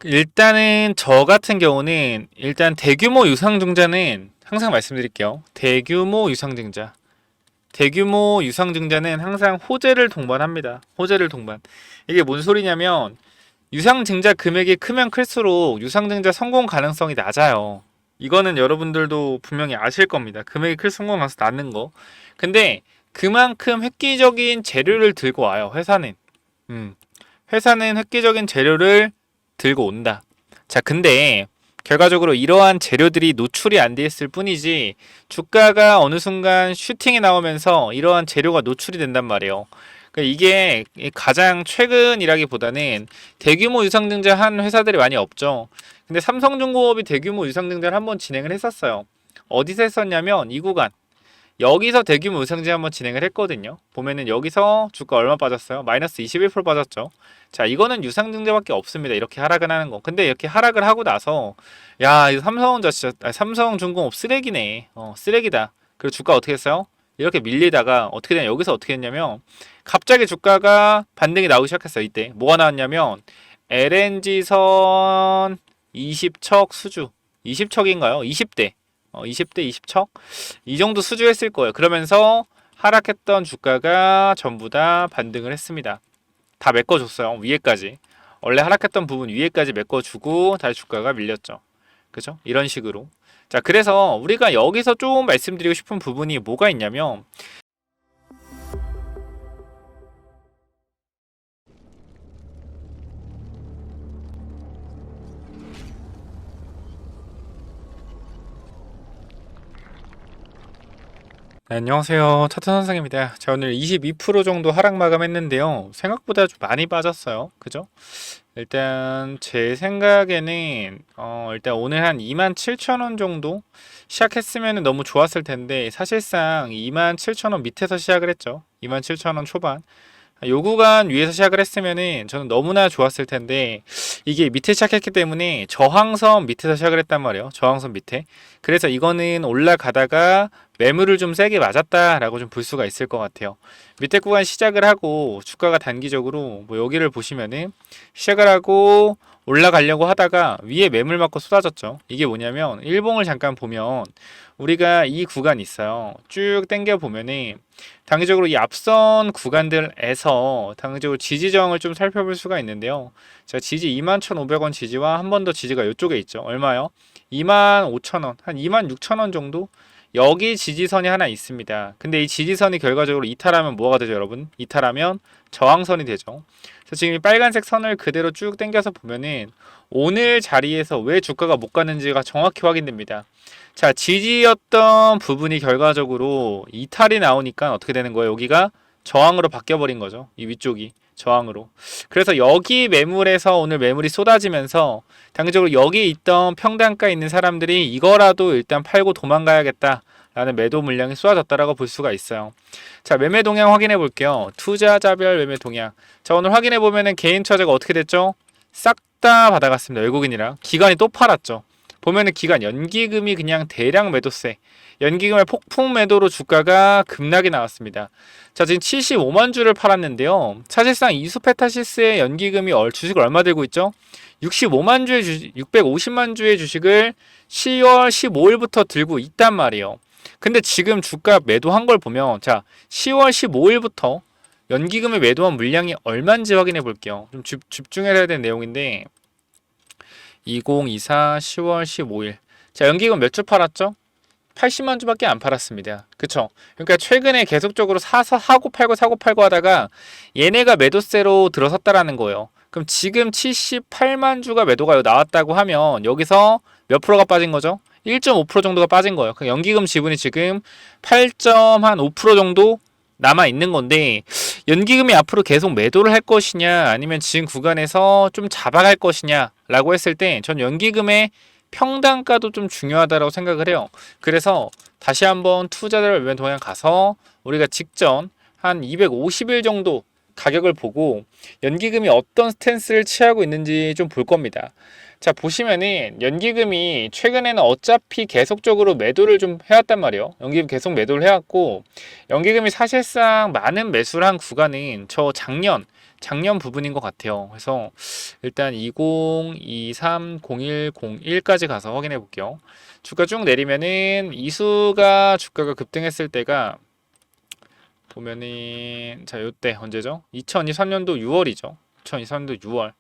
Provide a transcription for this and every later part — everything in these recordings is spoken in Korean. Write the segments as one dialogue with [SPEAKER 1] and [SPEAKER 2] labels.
[SPEAKER 1] 일단은 저 같은 경우는 일단 대규모 유상증자는 항상 말씀드릴게요. 대규모 유상증자. 대규모 유상증자는 항상 호재를 동반합니다. 호재를 동반. 이게 뭔 소리냐면 유상증자 금액이 크면 클수록 유상증자 성공 가능성이 낮아요. 이거는 여러분들도 분명히 아실 겁니다. 금액이 클 성공 가능성이 낮는 거. 근데 그만큼 획기적인 재료를 들고 와요. 회사는. 회사는 획기적인 재료를 들고 온다. 자, 근데 결과적으로 이러한 재료들이 노출이 안 돼 있을 뿐이지 주가가 어느 순간 슈팅이 나오면서 이러한 재료가 노출이 된단 말이에요. 그러니까 이게 가장 최근이라기보다는 대규모 유상증자 한 회사들이 많이 없죠. 근데 삼성중공업이 대규모 유상증자를 한번 진행을 했었어요. 어디서 했었냐면 이 구간. 여기서 대규모 유상증자 한번 진행을 했거든요. 보면은 여기서 주가 얼마 빠졌어요? 마이너스 21% 빠졌죠. 자, 이거는 유상증자밖에 없습니다. 이렇게 하락을 하는 거. 근데 이렇게 하락을 하고 나서 야, 이 삼성전자 진짜 삼성중공업 쓰레기네. 쓰레기다. 그리고 주가 어떻게 했어요? 이렇게 밀리다가 어떻게 되냐? 여기서 어떻게 했냐면 갑자기 주가가 반등이 나오기 시작했어요. 이때 뭐가 나왔냐면 LNG선 20척 수주 20척인가요? 20대 20대 20척 이 정도 수주했을 거예요. 그러면서 하락했던 주가가 전부 다 반등을 했습니다. 다 메꿔줬어요. 위에까지. 원래 하락했던 부분 위에까지 메꿔주고 다시 주가가 밀렸죠. 그죠? 이런 식으로. 자, 그래서 우리가 여기서 좀 말씀드리고 싶은 부분이 뭐가 있냐면 네, 안녕하세요. 차트 선생입니다. 자, 오늘 22% 정도 하락 마감했는데요. 생각보다 좀 많이 빠졌어요. 그죠? 일단 제 생각에는 일단 오늘 한 27,000원 정도 시작했으면 너무 좋았을 텐데 사실상 27,000원 밑에서 시작을 했죠. 27,000원 초반. 요 구간 위에서 시작을 했으면은 저는 너무나 좋았을 텐데 이게 밑에 시작했기 때문에 저항선 밑에서 시작을 했단 말이에요. 저항선 밑에. 그래서 이거는 올라가다가 매물을 좀 세게 맞았다라고 좀 볼 수가 있을 것 같아요. 밑에 구간 시작을 하고 주가가 단기적으로 뭐 여기를 보시면은 시작을 하고 올라가려고 하다가 위에 매물 맞고 쏟아졌죠. 이게 뭐냐면 일봉을 잠깐 보면 우리가 이 구간 있어요. 쭉 당겨 보면은 단기적으로 이 앞선 구간들에서 단기적으로 지지 저항을 좀 살펴볼 수가 있는데요. 자, 지지 21,500원 지지와 한 번 더 지지가 이쪽에 있죠. 얼마요? 25,000원, 한 26,000원 정도? 여기 지지선이 하나 있습니다. 근데 이 지지선이 결과적으로 이탈하면 뭐가 되죠, 여러분? 이탈하면 저항선이 되죠. 그래서 지금 이 빨간색 선을 그대로 쭉 당겨서 보면은 오늘 자리에서 왜 주가가 못 가는지가 정확히 확인됩니다. 자, 지지였던 부분이 결과적으로 이탈이 나오니까 어떻게 되는 거예요? 여기가 저항으로 바뀌어버린 거죠. 이 위쪽이 저항으로. 그래서 여기 매물에서 오늘 매물이 쏟아지면서 당장적으로 여기 있던 평단가에 있는 사람들이 이거라도 일단 팔고 도망가야겠다 라는 매도 물량이 쏟아졌다라고 볼 수가 있어요. 자, 매매 동향 확인해 볼게요. 투자자별 매매 동향. 자, 오늘 확인해 보면은 개인 투자자가 어떻게 됐죠? 싹 다 받아갔습니다. 외국인이랑. 기관이 또 팔았죠. 보면은 기관 연기금이 그냥 대량 매도세. 연기금의 폭풍 매도로 주가가 급락이 나왔습니다. 자, 지금 75만 주를 팔았는데요. 사실상 이수페타시스의 연기금이 주식을 얼마 들고 있죠? 65만 주의 주식, 650만 주의 주식을 10월 15일부터 들고 있단 말이에요. 근데 지금 주가 매도한 걸 보면 자, 10월 15일부터 연기금의 매도한 물량이 얼마인지 확인해 볼게요. 좀 집중해야 되는 내용인데 2024 10월 15일. 자, 연기금 몇 주 팔았죠? 80만 주밖에 안 팔았습니다. 그쵸? 그러니까 최근에 계속적으로 사서 사고 팔고 하다가 얘네가 매도세로 들어섰다라는 거예요. 그럼 지금 78만 주가 매도가 나왔다고 하면 여기서 몇 프로가 빠진 거죠? 1.5% 정도가 빠진 거예요. 그 연기금 지분이 지금 8.5% 정도 남아 있는 건데 연기금이 앞으로 계속 매도를 할 것이냐 아니면 지금 구간에서 좀 잡아갈 것이냐 라고 했을 때 전 연기금의 평단가도 좀 중요하다고 생각을 해요. 그래서 다시 한번 투자자별 매매 동향 가서 우리가 직전 한 250일 정도 가격을 보고 연기금이 어떤 스탠스를 취하고 있는지 좀 볼 겁니다. 자, 보시면은 연기금이 최근에는 어차피 계속적으로 매도를 좀 해왔단 말이에요. 연기금 계속 매도를 해왔고, 연기금이 사실상 많은 매수를 한 구간은 저 작년 부분인 것 같아요. 그래서 일단 20, 23, 01, 01까지 가서 확인해 볼게요. 주가 쭉 내리면은 이수가 주가가 급등했을 때가 보면은 자, 요때 언제죠? 2023년도 6월이죠. 2023년도 6월.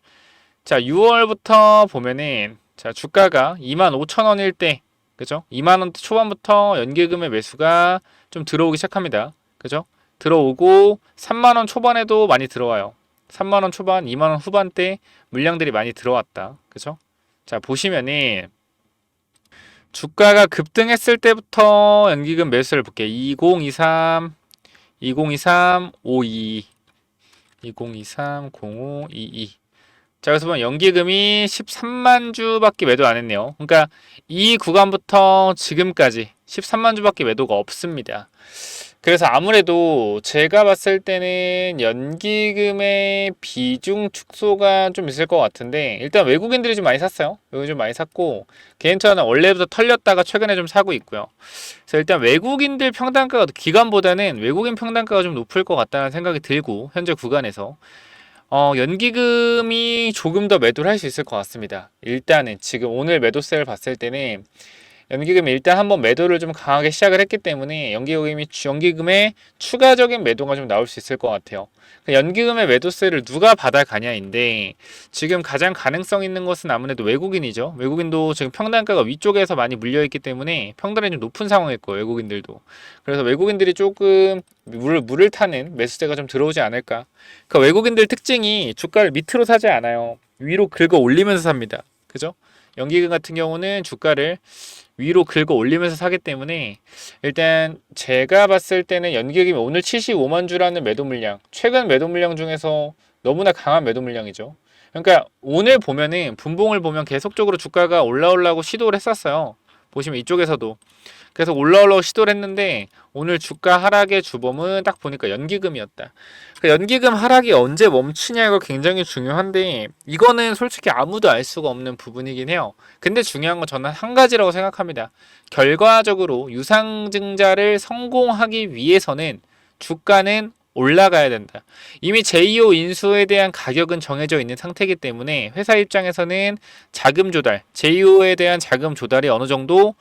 [SPEAKER 1] 자, 6월부터 보면은 자, 주가가 25,000원일 때, 그죠? 2만원 초반부터 연기금의 매수가 좀 들어오기 시작합니다. 그죠? 들어오고 3만원 초반에도 많이 들어와요. 3만원 초반, 2만원 후반대 물량들이 많이 들어왔다. 그죠? 자, 보시면은 주가가 급등했을 때부터 연기금 매수를 볼게요. 2023, 2023, 52, 2023, 05, 22. 자, 그래서 보면 연기금이 13만 주밖에 매도 안 했네요. 그러니까 이 구간부터 지금까지 13만 주밖에 매도가 없습니다. 그래서 아무래도 제가 봤을 때는 연기금의 비중 축소가 좀 있을 것 같은데, 일단 외국인들이 좀 많이 샀어요. 외국인 좀 많이 샀고, 개인투자는 원래부터 털렸다가 최근에 좀 사고 있고요. 그래서 일단 외국인들 평단가가 기관보다는 외국인 평단가가 좀 높을 것 같다는 생각이 들고, 현재 구간에서 연기금이 조금 더 매도를 할 수 있을 것 같습니다. 일단은 지금 오늘 매도세를 봤을 때는 연기금이 일단 한번 매도를 좀 강하게 시작을 했기 때문에 연기금의 추가적인 매도가 좀 나올 수 있을 것 같아요. 연기금의 매도세를 누가 받아가냐인데, 지금 가장 가능성 있는 것은 아무래도 외국인이죠. 외국인도 지금 평단가가 위쪽에서 많이 물려있기 때문에 평단이 좀 높은 상황일 거예요, 외국인들도. 그래서 외국인들이 조금 물을 타는 매수세가 좀 들어오지 않을까. 그러니까 외국인들 특징이 주가를 밑으로 사지 않아요. 위로 긁어 올리면서 삽니다. 그죠? 연기금 같은 경우는 주가를 위로 긁어 올리면서 사기 때문에, 일단 제가 봤을 때는 연기금이 오늘 75만 주라는 매도 물량, 최근 매도 물량 중에서 너무나 강한 매도 물량이죠. 그러니까 오늘 보면은 분봉을 보면 계속적으로 주가가 올라오려고 시도를 했었어요. 보시면 이쪽에서도 계속 올라오려고 시도를 했는데, 오늘 주가 하락의 주범은 딱 보니까 연기금이었다. 연기금 하락이 언제 멈추냐가 굉장히 중요한데, 이거는 솔직히 아무도 알 수가 없는 부분이긴 해요. 근데 중요한 건 저는 한 가지라고 생각합니다. 결과적으로 유상증자를 성공하기 위해서는 주가는 올라가야 된다. 이미 제2호 인수에 대한 가격은 정해져 있는 상태이기 때문에 회사 입장에서는 자금 조달, 제2호에 대한 자금 조달이 어느 정도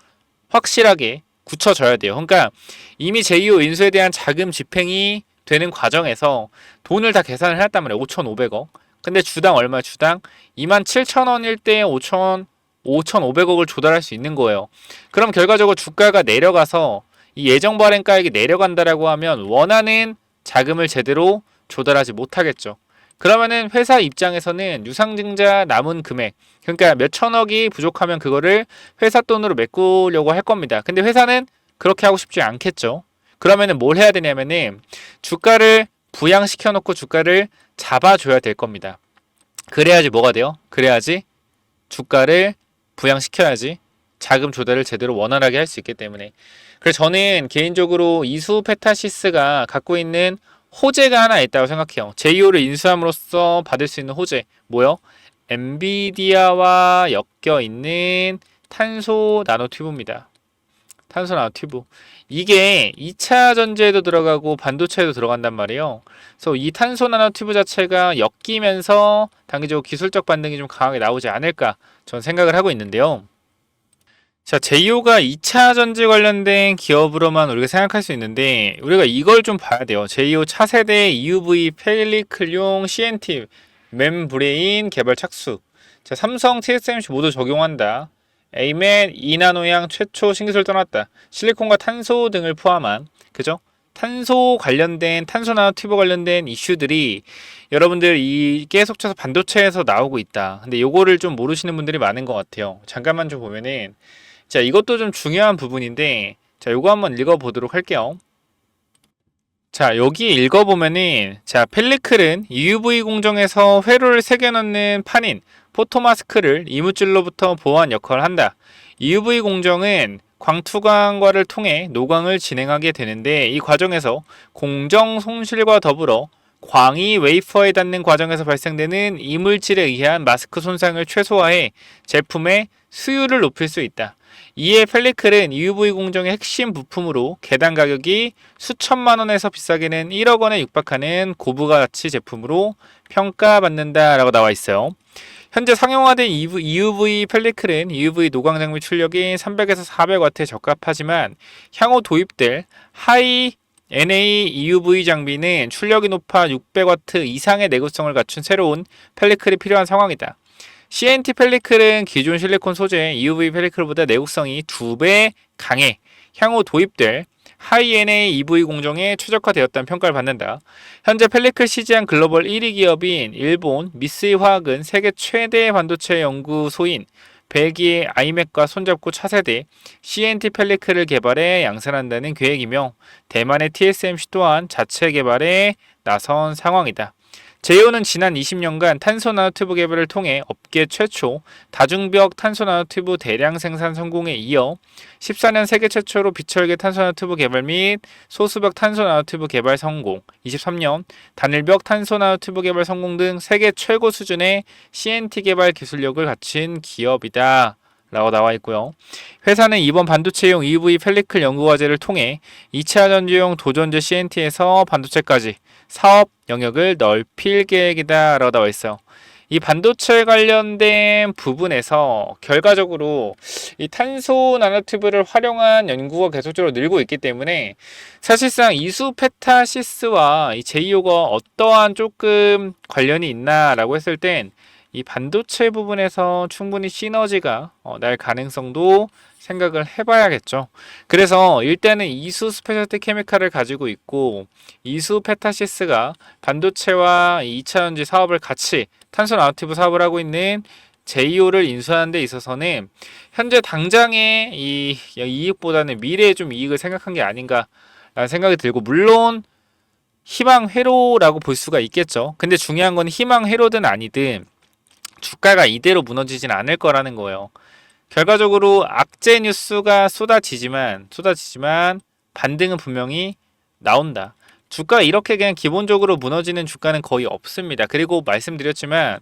[SPEAKER 1] 확실하게 굳혀져야 돼요. 그러니까 이미 제2호 인수에 대한 자금 집행이 되는 과정에서 돈을 다 계산을 해놨단 말이에요. 5,500억. 근데 주당 얼마? 주당 27,000원일 때 5,500억을 조달할 수 있는 거예요. 그럼 결과적으로 주가가 내려가서 이 예정 발행가액이 내려간다라고 하면 원하는 자금을 제대로 조달하지 못하겠죠. 그러면은 회사 입장에서는 유상증자 남은 금액, 그러니까 몇 천억이 부족하면 그거를 회사 돈으로 메꾸려고 할 겁니다. 근데 회사는 그렇게 하고 싶지 않겠죠. 그러면은 뭘 해야 되냐면은 주가를 부양시켜 놓고 주가를 잡아줘야 될 겁니다. 그래야지 뭐가 돼요? 그래야지 주가를 부양시켜야지 자금 조달을 제대로 원활하게 할 수 있기 때문에. 그래서 저는 개인적으로 이수 페타시스가 갖고 있는 호재가 하나 있다고 생각해요. 제2호를 인수함으로써 받을 수 있는 호재. 뭐요? 엔비디아와 엮여 있는 탄소 나노튜브입니다. 탄소 나노튜브. 이게 2차 전지에도 들어가고 반도체에도 들어간단 말이에요. 그래서 이 탄소 나노튜브 자체가 엮이면서 단기적으로 기술적 반등이 좀 강하게 나오지 않을까 저는 생각을 하고 있는데요. 자, 제이오가 2차 전지 관련된 기업으로만 우리가 생각할 수 있는데, 우리가 이걸 좀 봐야 돼요. 제이오 차세대 EUV 펠리클용 CNT 멤브레인 개발 착수. 자, 삼성, TSMC 모두 적용한다. AMAT 2나노양 최초 신기술 떠났다. 실리콘과 탄소 등을 포함한, 그죠? 탄소 관련된, 탄소 나노튜브 관련된 이슈들이 여러분들 이 계속해서 반도체에서 나오고 있다. 근데 요거를 좀 모르시는 분들이 많은 것 같아요. 잠깐만 좀 보면은, 자, 이것도 좀 중요한 부분인데, 자, 요거 한번 읽어보도록 할게요. 자, 여기 읽어보면은, 자, 펠리클은 UV 공정에서 회로를 새겨넣는 판인 포토마스크를 이물질로부터 보호한 역할을 한다. UV 공정은 광투광과를 통해 노광을 진행하게 되는데, 이 과정에서 공정 손실과 더불어 광이 웨이퍼에 닿는 과정에서 발생되는 이물질에 의한 마스크 손상을 최소화해 제품의 수율을 높일 수 있다. 이에 펠리클은 EUV 공정의 핵심 부품으로 개당 가격이 수천만 원에서 비싸게는 1억 원에 육박하는 고부가 가치 제품으로 평가받는다라고 나와 있어요. 현재 상용화된 EUV 펠리클은 EUV 노광 장비 출력이 300에서 400W에 적합하지만 향후 도입될 하이 NA EUV 장비는 출력이 높아 600W 이상의 내구성을 갖춘 새로운 펠리클이 필요한 상황이다. CNT 펠리클은 기존 실리콘 소재 EUV 펠리클보다 내구성이 2배 강해 향후 도입될 하이 NA EV 공정에 최적화되었다는 평가를 받는다. 현재 펠리클 시제한 글로벌 1위 기업인 일본 미쓰이 화학은 세계 최대 반도체 연구소인 벨기에 아이맥과 손잡고 차세대 CNT 펠리클을 개발해 양산한다는 계획이며 대만의 TSMC 또한 자체 개발에 나선 상황이다. 제이오는 지난 20년간 탄소 나노튜브 개발을 통해 업계 최초 다중벽 탄소 나노튜브 대량 생산 성공에 이어 14년 세계 최초로 비철계 탄소 나노튜브 개발 및 소수벽 탄소 나노튜브 개발 성공, 23년 단일벽 탄소 나노튜브 개발 성공 등 세계 최고 수준의 CNT 개발 기술력을 갖춘 기업이다. 라고 나와 있고요. 회사는 이번 반도체용 EUV 펠리클 연구과제를 통해 2차 전지용 도전제 CNT에서 반도체까지 사업 영역을 넓힐 계획이다 라고 나와 있어요. 이 반도체 관련된 부분에서 결과적으로 이 탄소 나노튜브를 활용한 연구가 계속적으로 늘고 있기 때문에 사실상 이수페타시스와 이 제이오가 어떠한 조금 관련이 있나라고 했을 땐 이 반도체 부분에서 충분히 시너지가 날 가능성도 생각을 해봐야겠죠. 그래서 일단은 이수 스페셜티 케미칼을 가지고 있고 이수 페타시스가 반도체와 2차전지 사업을 같이 탄소 나노튜브 사업을 하고 있는 제이오를 인수하는 데 있어서는 현재 당장의 이 이익보다는 미래의 좀 이익을 생각한 게 아닌가라는 생각이 들고, 물론 희망 회로라고 볼 수가 있겠죠. 근데 중요한 건 희망 회로든 아니든 주가가 이대로 무너지진 않을 거라는 거예요. 결과적으로 악재 뉴스가 쏟아지지만 반등은 분명히 나온다. 주가가 이렇게 그냥 기본적으로 무너지는 주가는 거의 없습니다. 그리고 말씀드렸지만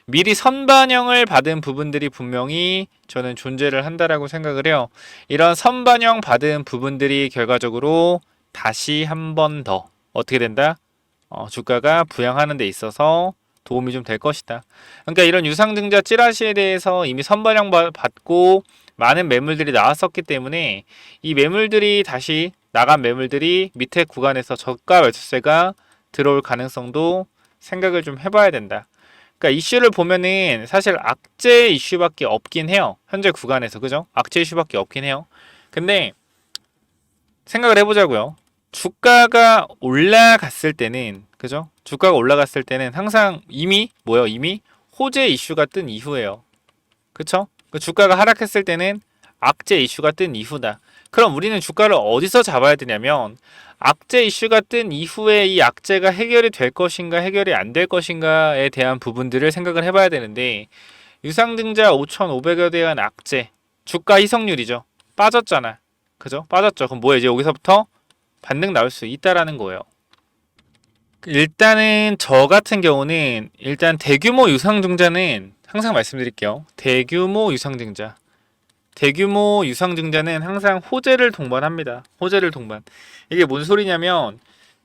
[SPEAKER 1] 미리 선반영을 받은 부분들이 분명히 저는 존재를 한다라고 생각을 해요. 이런 선반영 받은 부분들이 결과적으로 다시 한 번 더 어떻게 된다? 주가가 부양하는 데 있어서 도움이 좀 될 것이다. 그러니까 이런 유상증자 찌라시에 대해서 이미 선반영 받고 많은 매물들이 나왔었기 때문에 이 매물들이 다시 나간 매물들이 밑에 구간에서 저가 매수세가 들어올 가능성도 생각을 좀 해봐야 된다. 그러니까 이슈를 보면은 사실 악재 이슈밖에 없긴 해요. 현재 구간에서, 그죠? 악재 이슈밖에 없긴 해요. 근데 생각을 해보자고요. 주가가 올라갔을 때는, 그죠? 주가가 올라갔을 때는 항상 이미 호재 이슈가 뜬 이후예요. 그쵸? 주가가 하락했을 때는 악재 이슈가 뜬 이후다. 그럼 우리는 주가를 어디서 잡아야 되냐면 악재 이슈가 뜬 이후에 이 악재가 해결이 될 것인가 해결이 안 될 것인가에 대한 부분들을 생각을 해봐야 되는데, 유상증자 5,500여 대에 대한 악재, 주가 희석률이죠. 빠졌잖아. 그죠? 빠졌죠. 그럼 뭐야, 이제 여기서부터 반등 나올 수 있다라는 거예요. 일단은 저 같은 경우는 일단 대규모 유상증자는 항상 말씀드릴게요. 대규모 유상증자는 항상 호재를 동반합니다. 호재를 동반. 이게 뭔 소리냐면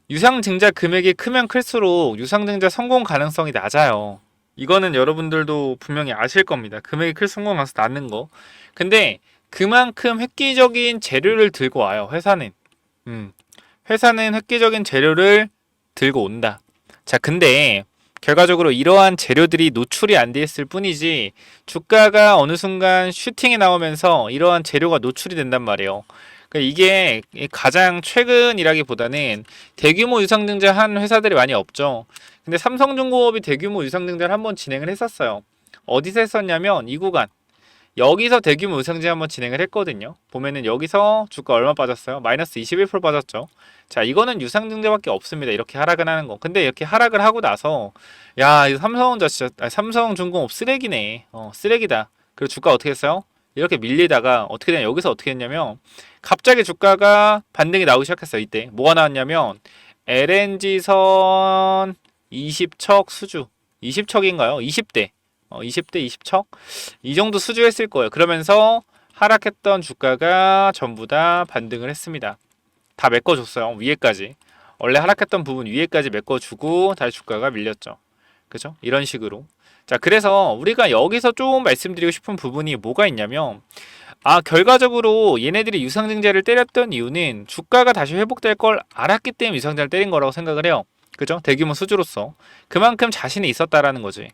[SPEAKER 1] 유상증자 금액이 크면 클수록 유상증자 성공 가능성이 낮아요. 이거는 여러분들도 분명히 아실 겁니다. 금액이 클 성공 가능성이 낮는 거. 근데 그만큼 획기적인 재료를 들고 와요. 회사는 획기적인 재료를 들고 온다. 자, 근데 결과적으로 이러한 재료들이 노출이 안 돼 있을 뿐이지 주가가 어느 순간 슈팅이 나오면서 이러한 재료가 노출이 된단 말이에요. 그러니까 이게 가장 최근이라기보다는 대규모 유상증자 한 회사들이 많이 없죠. 근데 삼성중공업이 대규모 유상증자를 한번 진행을 했었어요. 어디서 했었냐면 이 구간, 여기서 대규모 유상증자 한번 진행을 했거든요. 보면은 여기서 주가 얼마 빠졌어요? 마이너스 21% 빠졌죠. 자, 이거는 유상증자밖에 없습니다. 이렇게 하락을 하는 거. 근데 이렇게 하락을 하고 나서 야, 이거 삼성중공업 쓰레기네. 쓰레기다. 그리고 주가 어떻게 했어요? 이렇게 밀리다가 어떻게 되냐, 여기서 어떻게 했냐면 갑자기 주가가 반등이 나오기 시작했어요. 이때 뭐가 나왔냐면 LNG선 20척 수주. 20척인가요? 20대. 20대 20척? 이 정도 수주했을 거예요. 그러면서 하락했던 주가가 전부 다 반등을 했습니다. 다 메꿔줬어요. 위에까지. 원래 하락했던 부분 위에까지 메꿔주고 다시 주가가 밀렸죠. 그죠? 이런 식으로. 자, 그래서 우리가 여기서 좀 말씀드리고 싶은 부분이 뭐가 있냐면, 결과적으로 얘네들이 유상증자를 때렸던 이유는 주가가 다시 회복될 걸 알았기 때문에 유상증자를 때린 거라고 생각을 해요. 그죠? 대규모 수주로서. 그만큼 자신이 있었다라는 거지.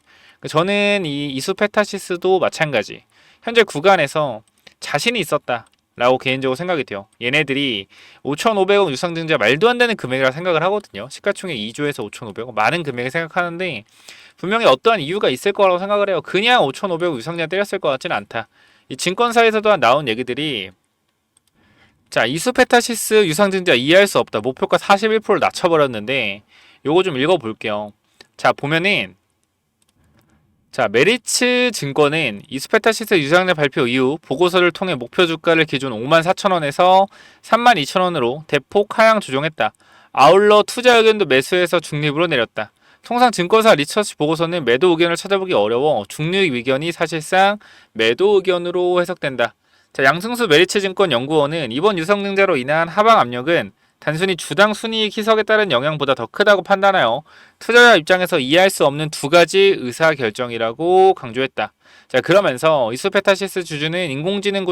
[SPEAKER 1] 저는 이 이수페타시스도 마찬가지. 현재 구간에서 자신이 있었다. 라고 개인적으로 생각이 돼요. 얘네들이 5,500억 유상증자 말도 안 되는 금액이라 생각을 하거든요. 시가총액 2조에서 5,500억 많은 금액을 생각하는데 분명히 어떠한 이유가 있을 거라고 생각을 해요. 그냥 5,500억 유상증자 때렸을 것 같지는 않다. 이 증권사에서도 나온 얘기들이, 자, 이수페타시스 유상증자 이해할 수 없다. 목표가 41% 낮춰버렸는데 요거 좀 읽어볼게요. 자, 보면은, 자, 메리츠 증권은 이수페타시스 유상증자 발표 이후 보고서를 통해 목표 주가를 기준 54,000원에서 32,000원으로 대폭 하향 조정했다. 아울러 투자 의견도 매수해서 중립으로 내렸다. 통상 증권사 리서치 보고서는 매도 의견을 찾아보기 어려워 중립 의견이 사실상 매도 의견으로 해석된다. 자, 양승수 메리츠증권 연구원은 이번 유상증자로 인한 하방 압력은 단순히 주당 순이익 희석에 따른 영향보다 더 크다고 판단하여 투자자 입장에서 이해할 수 없는 두 가지 의사결정이라고 강조했다. 자, 그러면서 이수페타시스 주주는 인공지능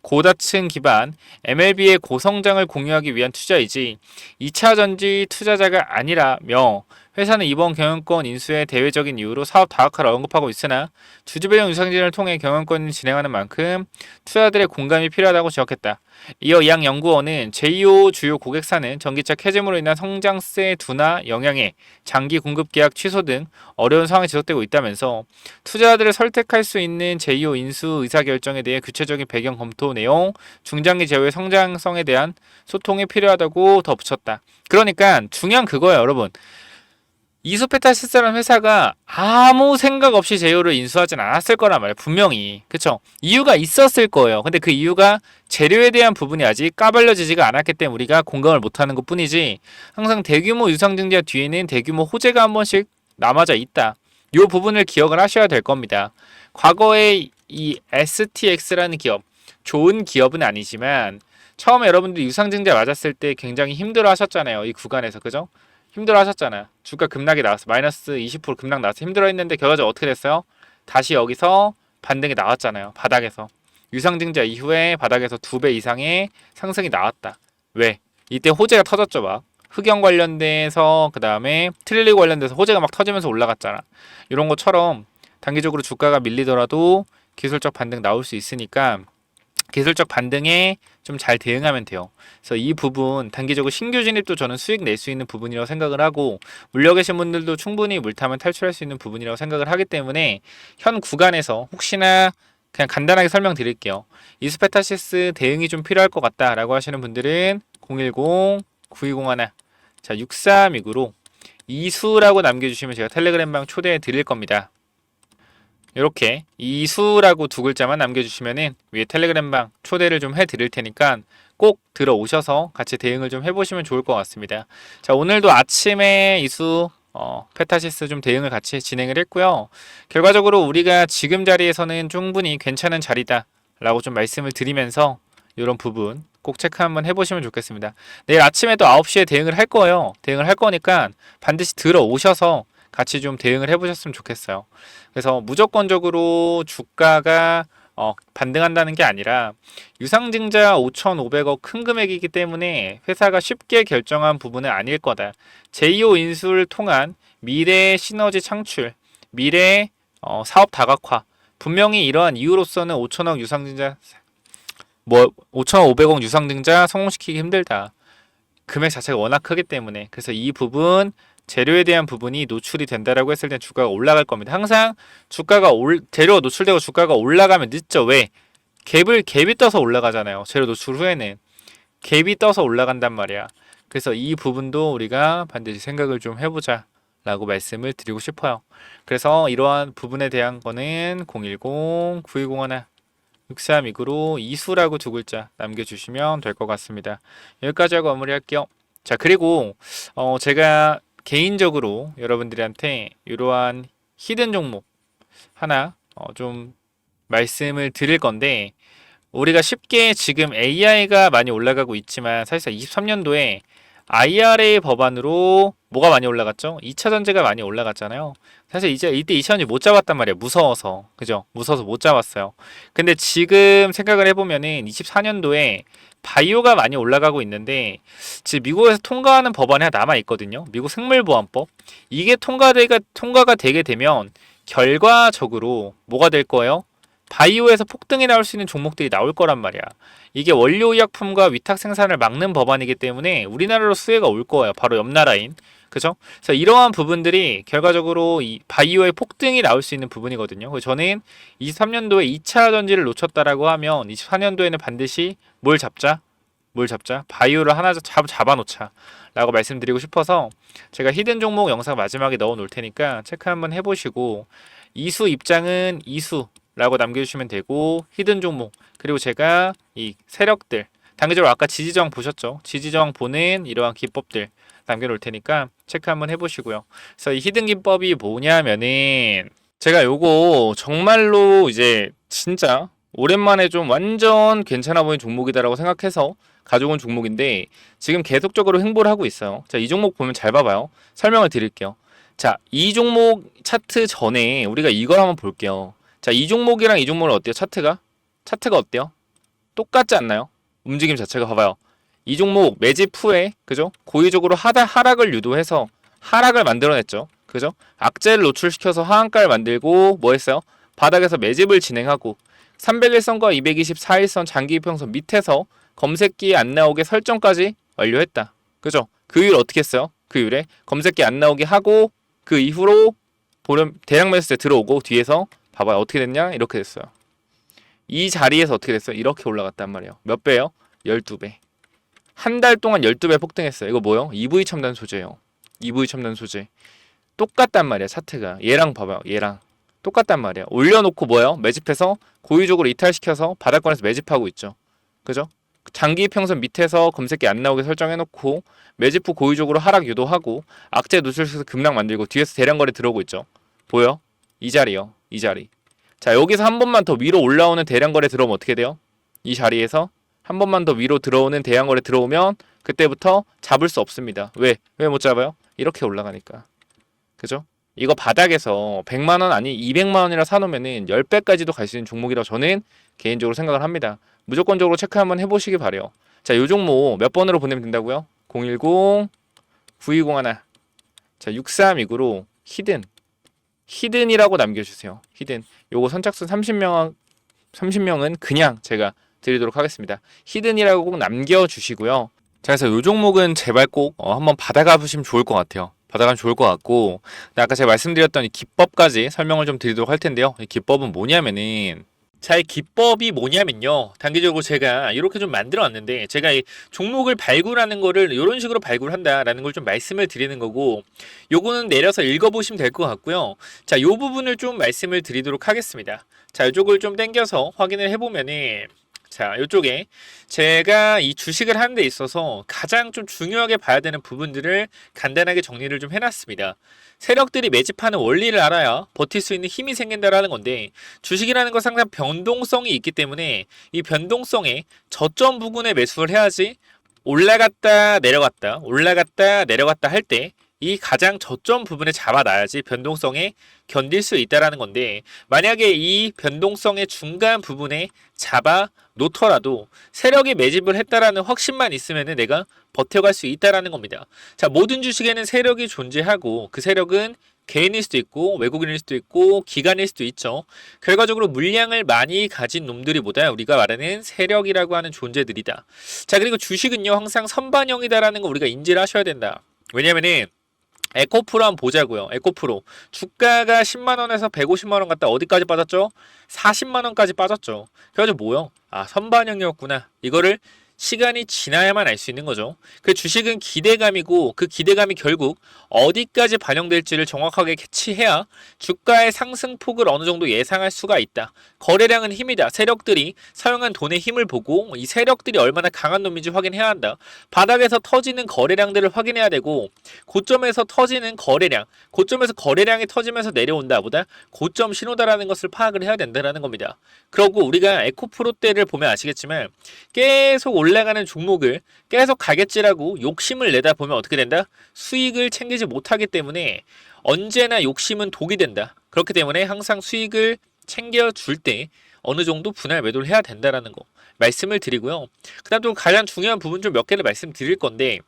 [SPEAKER 1] 고다층 기반 MLB의 고성장을 공유하기 위한 투자이지 2차 전지 투자자가 아니라며, 회사는 이번 경영권 인수의 대외적인 이유로 사업 다각화를 언급하고 있으나 주주 배정 유상증자를 통해 경영권을 진행하는 만큼 투자자들의 공감이 필요하다고 지적했다. 이어 양 연구원은 제2호 주요 고객사는 전기차 캐즘으로 인한 성장세 둔화 영향에 장기 공급 계약 취소 등 어려운 상황이 지속되고 있다면서 투자자들을 설득할 수 있는 제2호 인수 의사결정에 대해 구체적인 배경 검토 내용, 중장기 제휴의 성장성에 대한 소통이 필요하다고 덧붙였다. 그러니까 중요한 그거예요, 여러분. 이수페타시스라는 회사가 아무 생각 없이 제휴를 인수하진 않았을 거란 말이에요. 분명히. 그쵸? 이유가 있었을 거예요. 근데 그 이유가 재료에 대한 부분이 아직 까발려지지가 않았기 때문에 우리가 공감을 못하는 것 뿐이지, 항상 대규모 유상증자 뒤에는 대규모 호재가 한 번씩 남아져 있다. 이 부분을 기억을 하셔야 될 겁니다. 과거에 이 STX라는 기업, 좋은 기업은 아니지만 처음에 여러분들 유상증자 맞았을 때 굉장히 힘들어 하셨잖아요. 이 구간에서. 그죠? 힘들어 하셨잖아요. 주가 급락이 나왔어. 마이너스 20% 급락 나왔어. 힘들어 했는데 결과적으로 어떻게 됐어요? 다시 여기서 반등이 나왔잖아요. 바닥에서. 유상증자 이후에 바닥에서 2배 이상의 상승이 나왔다. 왜? 이때 호재가 터졌죠. 막 흑연 관련돼서, 그 다음에 트릴리 관련돼서 호재가 막 터지면서 올라갔잖아. 이런 것처럼 단기적으로 주가가 밀리더라도 기술적 반등 나올 수 있으니까 기술적 반등에 좀 잘 대응하면 돼요. 그래서 이 부분 단기적으로 신규 진입도 저는 수익 낼 수 있는 부분이라고 생각을 하고, 물려 계신 분들도 충분히 물타면 탈출할 수 있는 부분이라고 생각을 하기 때문에 현 구간에서 혹시나 그냥 간단하게 설명드릴게요. 이수페타시스 대응이 좀 필요할 것 같다라고 하시는 분들은 010-9201 자 6329로 이수라고 남겨주시면 제가 텔레그램방 초대해 드릴 겁니다. 이렇게 이수라고 두 글자만 남겨주시면은 위에 텔레그램방 초대를 좀 해드릴 테니까 꼭 들어오셔서 같이 대응을 좀 해보시면 좋을 것 같습니다. 자, 오늘도 아침에 이수 페타시스 좀 대응을 같이 진행을 했고요. 결과적으로 우리가 지금 자리에서는 충분히 괜찮은 자리다 라고 좀 말씀을 드리면서 이런 부분 꼭 체크 한번 해보시면 좋겠습니다. 내일 아침에도 9시에 대응을 할 거예요. 대응을 할 거니까 반드시 들어오셔서 같이 좀 대응을 해보셨으면 좋겠어요. 그래서 무조건적으로 주가가 반등한다는 게 아니라 유상증자 5,500억 큰 금액이기 때문에 회사가 쉽게 결정한 부분은 아닐 거다. 제2호 인수를 통한 미래 시너지 창출, 미래 사업 다각화, 분명히 이러한 이유로서는 5,000억 유상증자 5,500억 유상증자 성공시키기 힘들다. 금액 자체가 워낙 크기 때문에. 그래서 이 부분 재료에 대한 부분이 노출이 된다라고 했을 때 주가가 올라갈 겁니다. 항상 재료가 노출되고 주가가 올라가면 늦죠. 왜? 갭이 떠서 올라가잖아요. 재료 노출 후에는 갭이 떠서 올라간단 말이야. 그래서 이 부분도 우리가 반드시 생각을 좀 해보자 라고 말씀을 드리고 싶어요. 그래서 이러한 부분에 대한 거는 010-9201 6329로 이수라고 두 글자 남겨주시면 될 것 같습니다. 여기까지 하고 마무리할게요. 자, 그리고 제가 개인적으로 여러분들한테 이러한 히든 종목 하나 좀 말씀을 드릴 건데, 우리가 쉽게 지금 AI가 많이 올라가고 있지만 사실상 23년도에 IRA 법안으로 뭐가 많이 올라갔죠? 2차 전지가 많이 올라갔잖아요. 사실 이제 이때 2차 전지 못 잡았단 말이에요. 무서워서. 그죠? 무서워서 못 잡았어요. 근데 지금 생각을 해보면은 24년도에 바이오가 많이 올라가고 있는데, 지금 미국에서 통과하는 법안이 하나 남아 있거든요. 미국 생물보안법. 이게 통과가 되게 되면 결과적으로 뭐가 될 거예요? 바이오에서 폭등이 나올 수 있는 종목들이 나올 거란 말이야. 이게 원료의약품과 위탁 생산을 막는 법안이기 때문에 우리나라로 수혜가 올 거예요. 바로 옆 나라인. 그죠? 그래서 이러한 부분들이 결과적으로 이 바이오의 폭등이 나올 수 있는 부분이거든요. 그래서 저는 23년도에 2차 전지를 놓쳤다라고 하면 24년도에는 반드시 뭘 잡자? 뭘 잡자? 바이오를 하나 잡아놓자. 라고 말씀드리고 싶어서 제가 히든 종목 영상 마지막에 넣어 놓을 테니까 체크 한번 해보시고, 이수 입장은 이수 라고 남겨주시면 되고, 히든 종목, 그리고 제가 이 세력들 단계적으로 아까 지지저항 보셨죠? 지지저항 보는 이러한 기법들 남겨놓을 테니까 체크 한번 해보시고요. 그래서 이 히든 기법이 뭐냐면은, 제가 요거 정말로 이제 진짜 오랜만에 좀 완전 괜찮아 보이는 종목이다라고 생각해서 가져온 종목인데 지금 계속적으로 횡보를 하고 있어요. 자, 이 종목 보면 잘 봐봐요. 설명을 드릴게요. 자, 이 종목 차트 전에 우리가 이걸 한번 볼게요. 자, 이 종목이랑 이 종목은 어때요? 차트가 어때요? 똑같지 않나요? 움직임 자체가 봐봐요. 이 종목 매집 후에, 그죠? 고의적으로 하락을 유도해서 하락을 만들어냈죠. 그죠? 악재를 노출시켜서 하한가를 만들고 뭐 했어요? 바닥에서 매집을 진행하고 301선과 224일선 장기 이평선 밑에서 검색기에 안 나오게 설정까지 완료했다. 그죠? 그 이후에 어떻게 했어요? 그 이후에 검색기 안 나오게 하고 그 이후로 보름 대량 매수세 들어오고 뒤에서 봐봐요. 어떻게 됐냐? 이렇게 됐어요. 이 자리에서 어떻게 됐어요? 이렇게 올라갔단 말이에요. 몇 배요? 12배. 한 달 동안 12배 폭등했어요. 이거 뭐요? EV 첨단 소재예요. EV 첨단 소재. 똑같단 말이야, 차트가. 얘랑 봐봐요. 얘랑. 똑같단 말이야. 올려놓고 뭐예요? 매집해서 고의적으로 이탈시켜서 바닥권에서 매집하고 있죠. 그죠? 장기 평선 밑에서 검색기 안 나오게 설정해놓고 매집 후 고의적으로 하락 유도하고 악재 노출시켜서 급락 만들고 뒤에서 대량 거래 들어오고 있죠. 보여? 이 자리요. 이 자리. 자, 여기서 한 번만 더 위로 올라오는 대량 거래 들어오면 어떻게 돼요? 이 자리에서 한 번만 더 위로 들어오는 대량 거래 들어오면 그때부터 잡을 수 없습니다. 왜? 왜 못 잡아요? 이렇게 올라가니까. 그죠? 이거 바닥에서 100만원 아니 200만원이라 사놓으면은 10배까지도 갈 수 있는 종목이라고 저는 개인적으로 생각을 합니다. 무조건적으로 체크 한번 해보시기 바래요. 자, 요 종목 몇 번으로 보내면 된다고요? 010-9201. 자, 6329로 히든이라고 남겨주세요. 히든. 요거 선착순 30명은 그냥 제가 드리도록 하겠습니다. 히든이라고 꼭 남겨주시고요. 자, 그래서 요 종목은 제발 꼭 한번 받아가 보시면 좋을 것 같아요. 받아가면 좋을 것 같고, 아까 제가 말씀드렸던 이 기법까지 설명을 좀 드리도록 할 텐데요. 이 기법은 뭐냐면은, 자, 이 기법이 뭐냐면요. 단기적으로 제가 이렇게 좀 만들어 왔는데, 제가 이 종목을 발굴하는 거를 이런 식으로 발굴한다라는 걸 좀 말씀을 드리는 거고, 요거는 내려서 읽어보시면 될 것 같고요. 자, 요 부분을 좀 말씀을 드리도록 하겠습니다. 자, 이쪽을 좀 당겨서 확인을 해보면은, 자, 이쪽에 제가 이 주식을 하는 데 있어서 가장 좀 중요하게 봐야 되는 부분들을 간단하게 정리를 좀 해놨습니다. 세력들이 매집하는 원리를 알아야 버틸 수 있는 힘이 생긴다라는 건데, 주식이라는 건 항상 변동성이 있기 때문에 이 변동성에 저점 부분에 매수를 해야지 올라갔다 내려갔다 할 때 이 가장 저점 부분에 잡아놔야지 변동성에 견딜 수 있다라는 건데, 만약에 이 변동성의 중간 부분에 잡아 놓더라도 세력이 매집을 했다라는 확신만 있으면은 내가 버텨갈 수 있다라는 겁니다. 자, 모든 주식에는 세력이 존재하고 그 세력은 개인일 수도 있고 외국인일 수도 있고 기관일 수도 있죠. 결과적으로 물량을 많이 가진 놈들이보다 우리가 말하는 세력이라고 하는 존재들이다. 자, 그리고 주식은요 항상 선반영이다라는 거 우리가 인지를 하셔야 된다. 왜냐면은 에코프로 한번 보자고요. 에코프로 주가가 10만원에서 150만원 갔다 어디까지 빠졌죠? 40만원까지 빠졌죠. 그래가지고 뭐요? 아, 선반영이었구나. 이거를 시간이 지나야만 알 수 있는 거죠. 그 주식은 기대감이고 그 기대감이 결국 어디까지 반영될지를 정확하게 캐치해야 주가의 상승폭을 어느 정도 예상할 수가 있다. 거래량은 힘이다. 세력들이 사용한 돈의 힘을 보고 이 세력들이 얼마나 강한 놈인지 확인해야 한다. 바닥에서 터지는 거래량들을 확인해야 되고 고점에서 터지는 거래량, 고점에서 거래량이 터지면서 내려온다 보다 고점 신호다라는 것을 파악을 해야 된다는 겁니다. 그리고 우리가 에코프로 때를 보면 아시겠지만 계속 올라가는 종목을 계속 가겠지라고 욕심을 내다 보면 어떻게 된다? 수익을 챙기지 못하기 때문에 언제나 욕심은 독이 된다. 그렇기 때문에 항상 수익을 챙겨줄 때 어느 정도 분할 매도를 해야 된다라는 거 말씀을 드리고요. 그 다음 또 가장 중요한 부분 좀 몇 개를 말씀드릴 건데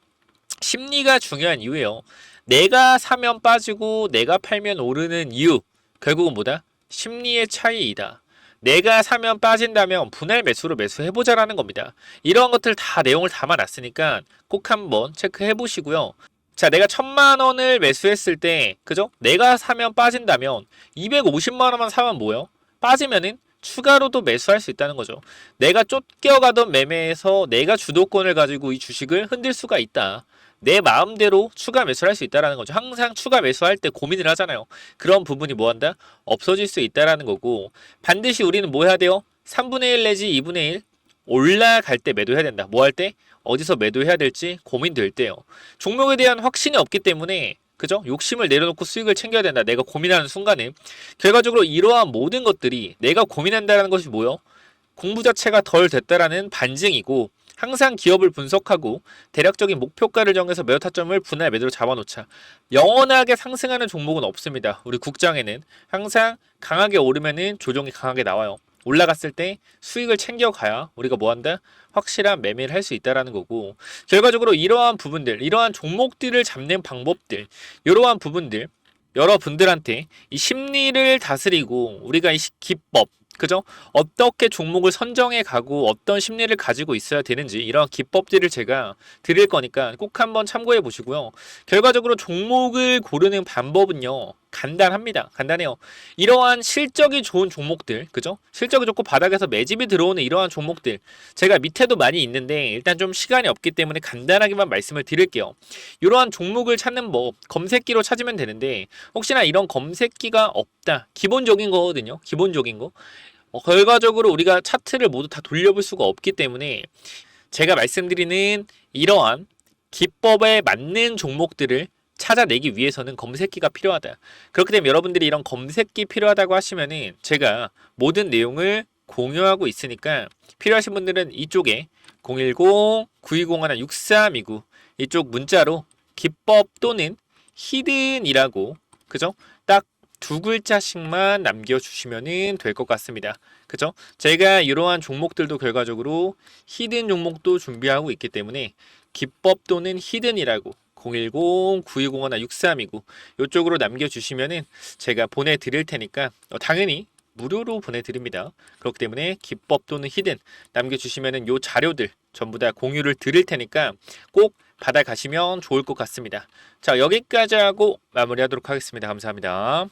[SPEAKER 1] 심리가 중요한 이유예요. 내가 사면 빠지고 내가 팔면 오르는 이유 결국은 뭐다? 심리의 차이이다. 내가 사면 빠진다면 분할 매수로 매수해보자라는 겁니다. 이러한 것들 다 내용을 담아놨으니까 꼭 한번 체크해 보시고요. 자, 내가 1,000만 원을 매수했을 때, 그죠? 내가 사면 빠진다면 250만 원만 사면 뭐예요? 빠지면은 추가로도 매수할 수 있다는 거죠. 내가 쫓겨가던 매매에서 내가 주도권을 가지고 이 주식을 흔들 수가 있다. 내 마음대로 추가 매수를 할 수 있다는 거죠. 항상 추가 매수할 때 고민을 하잖아요. 그런 부분이 뭐한다? 없어질 수 있다는 거고 반드시 우리는 뭐 해야 돼요? 3분의 1 내지 2분의 1 올라갈 때 매도해야 된다. 뭐 할 때? 어디서 매도해야 될지 고민될 때요. 종목에 대한 확신이 없기 때문에 그죠? 욕심을 내려놓고 수익을 챙겨야 된다. 내가 고민하는 순간에 결과적으로 이러한 모든 것들이 내가 고민한다는 것이 뭐요? 공부 자체가 덜 됐다라는 반증이고 항상 기업을 분석하고 대략적인 목표가를 정해서 매도 타점을 분할 매도로 잡아놓자. 영원하게 상승하는 종목은 없습니다. 우리 국장에는 항상 강하게 오르면은 조정이 강하게 나와요. 올라갔을 때 수익을 챙겨가야 우리가 뭐한다? 확실한 매매를 할 수 있다라는 거고 결과적으로 이러한 부분들, 이러한 종목들을 잡는 방법들, 이러한 부분들 여러분들한테 이 심리를 다스리고 우리가 이 기법 그죠? 어떻게 종목을 선정해 가고 어떤 심리를 가지고 있어야 되는지 이런 기법들을 제가 드릴 거니까 꼭 한번 참고해 보시고요. 결과적으로 종목을 고르는 방법은요. 간단합니다. 간단해요. 이러한 실적이 좋은 종목들, 그죠? 실적이 좋고 바닥에서 매집이 들어오는 이러한 종목들 제가 밑에도 많이 있는데 일단 좀 시간이 없기 때문에 간단하게만 말씀을 드릴게요. 이러한 종목을 찾는 법 검색기로 찾으면 되는데 혹시나 이런 검색기가 없다. 기본적인 거거든요. 기본적인 거. 결과적으로 우리가 차트를 모두 다 돌려볼 수가 없기 때문에 제가 말씀드리는 이러한 기법에 맞는 종목들을 찾아내기 위해서는 검색기가 필요하다. 그렇기 때문에 여러분들이 이런 검색기 필요하다고 하시면은 제가 모든 내용을 공유하고 있으니까 필요하신 분들은 이쪽에 010-9201-6329 이쪽 문자로 기법 또는 히든이라고 그죠? 딱 두 글자씩만 남겨주시면 될 것 같습니다. 그죠? 제가 이러한 종목들도 결과적으로 히든 종목도 준비하고 있기 때문에 기법 또는 히든이라고 010-9201-6329 이쪽으로 남겨주시면은 제가 보내드릴 테니까 당연히 무료로 보내드립니다. 그렇기 때문에 기법 또는 히든 남겨주시면은 요 자료들 전부 다 공유를 드릴 테니까 꼭 받아가시면 좋을 것 같습니다. 자, 여기까지 하고 마무리하도록 하겠습니다. 감사합니다.